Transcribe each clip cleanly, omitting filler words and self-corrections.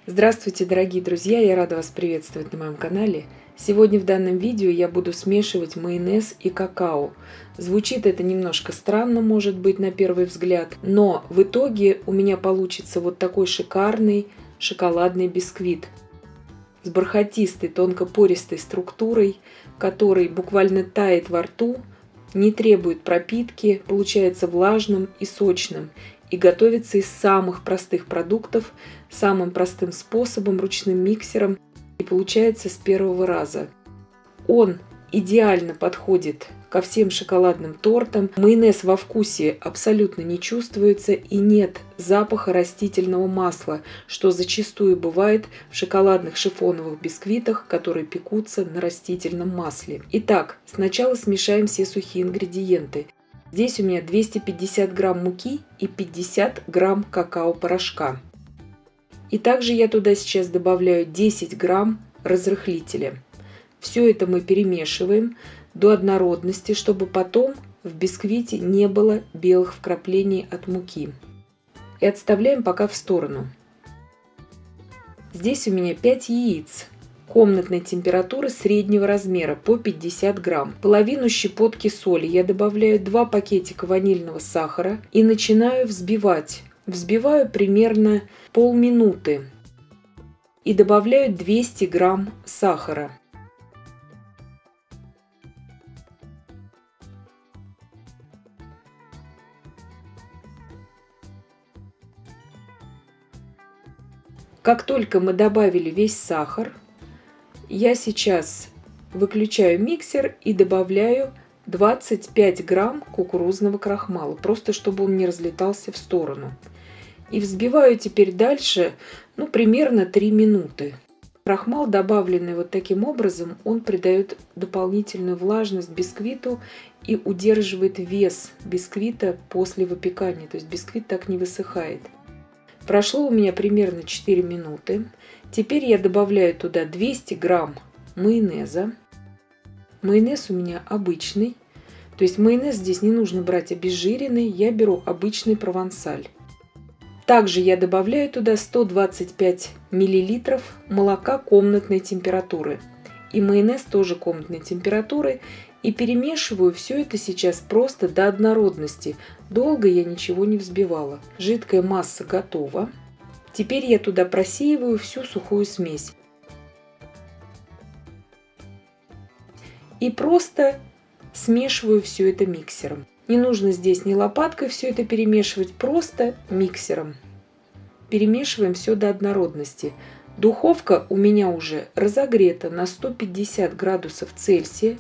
Здравствуйте, дорогие друзья! Я рада вас приветствовать на моем канале. Сегодня в данном видео я буду смешивать майонез и какао. Звучит это немножко странно, может быть, на первый взгляд, но в итоге у меня получится вот такой шикарный шоколадный бисквит с бархатистой, тонкопористой структурой, который буквально тает во рту, не требует пропитки, получается влажным и сочным и готовится из самых простых продуктов, самым простым способом, ручным миксером, и получается с первого раза. Он идеально подходит ко всем шоколадным тортам. Майонез во вкусе абсолютно не чувствуется и нет запаха растительного масла, что зачастую бывает в шоколадных шифоновых бисквитах, которые пекутся на растительном масле. Итак, сначала смешаем все сухие ингредиенты. Здесь у меня 250 грамм муки и 50 грамм какао-порошка. И также я туда сейчас добавляю 10 грамм разрыхлителя. Все это мы перемешиваем до однородности, чтобы потом в бисквите не было белых вкраплений от муки. И отставляем пока в сторону. Здесь у меня 5 яиц комнатной температуры среднего размера по 50 грамм. Половину щепотки соли. Я добавляю 2 пакетика ванильного сахара и начинаю взбивать. Взбиваю примерно полминуты и добавляю 200 грамм сахара. Как только мы добавили весь сахар, я сейчас выключаю миксер и добавляю 25 грамм кукурузного крахмала, просто чтобы он не разлетался в сторону. И взбиваю теперь дальше, примерно 3 минуты. Крахмал, добавленный вот таким образом, он придает дополнительную влажность бисквиту и удерживает вес бисквита после выпекания, то есть бисквит так не высыхает. Прошло у меня примерно 4 минуты. Теперь я добавляю туда 200 грамм майонеза. Майонез у меня обычный, то есть майонез здесь не нужно брать обезжиренный, я беру обычный провансаль. Также я добавляю туда 125 мл молока комнатной температуры. И майонез тоже комнатной температуры. И перемешиваю все это сейчас просто до однородности. Долго я ничего не взбивала. Жидкая масса готова. Теперь я туда просеиваю всю сухую смесь. И просто смешиваю все это миксером. Не нужно здесь ни лопаткой все это перемешивать, просто миксером. Перемешиваем все до однородности. Духовка у меня уже разогрета на 150 градусов Цельсия.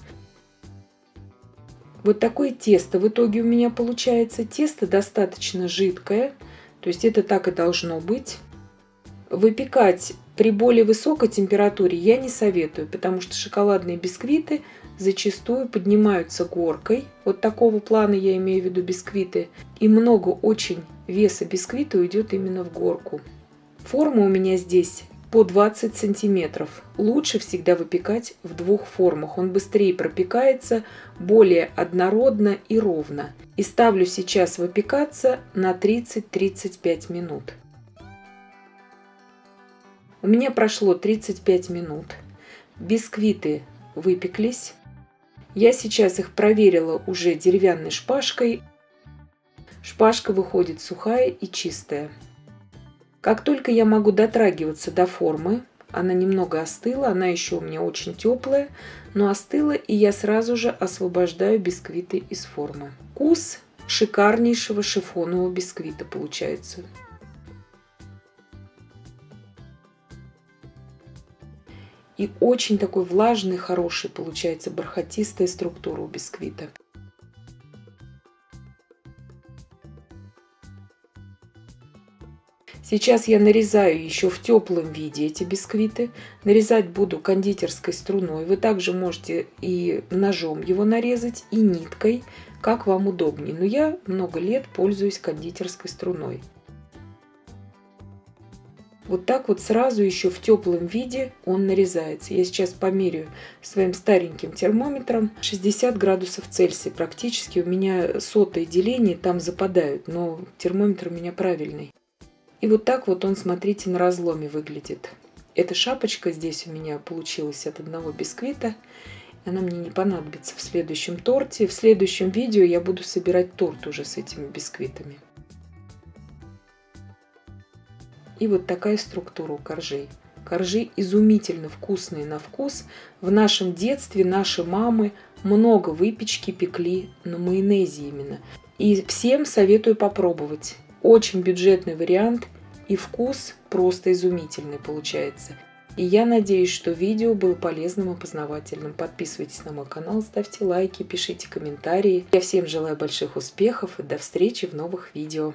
Вот такое тесто в итоге у меня получается. Тесто достаточно жидкое, то есть это так и должно быть. Выпекать при более высокой температуре я не советую, потому что шоколадные бисквиты зачастую поднимаются горкой. Вот такого плана я имею в виду бисквиты. И много очень веса бисквита уйдет именно в горку. Форма у меня здесь по 20 сантиметров. Лучше всегда выпекать в двух формах. Он быстрее пропекается, более однородно и ровно. И ставлю сейчас выпекаться на 30-35 минут. У меня прошло 35 минут. Бисквиты выпеклись. Я сейчас их проверила уже деревянной шпажкой. Шпажка выходит сухая и чистая. Как только я могу дотрагиваться до формы, она немного остыла, она еще у меня очень теплая, но остыла, и я сразу же освобождаю бисквиты из формы. Вкус шикарнейшего шифонового бисквита получается. И очень такой влажный, хороший получается, бархатистая структура у бисквита. Сейчас я нарезаю еще в теплом виде эти бисквиты. Нарезать буду кондитерской струной. Вы также можете и ножом его нарезать, и ниткой, как вам удобнее. Но я много лет пользуюсь кондитерской струной. Вот так вот сразу еще в теплом виде он нарезается. Я сейчас померяю своим стареньким термометром 60 градусов Цельсия. Практически у меня сотые деления там западают, но термометр у меня правильный. И И вот так вот он, смотрите, на разломе выглядит. Эта шапочка здесь у меня получилась от одного бисквита. Она мне не понадобится в следующем торте. В следующем видео я буду собирать торт уже с этими бисквитами. И вот такая структура у коржей. Коржи изумительно вкусные на вкус. В нашем детстве наши мамы много выпечки пекли на майонезе именно. И всем советую попробовать. Очень бюджетный вариант и вкус просто изумительный получается. И я надеюсь, что видео было полезным и познавательным. Подписывайтесь на мой канал, ставьте лайки, пишите комментарии. Я всем желаю больших успехов и до встречи в новых видео.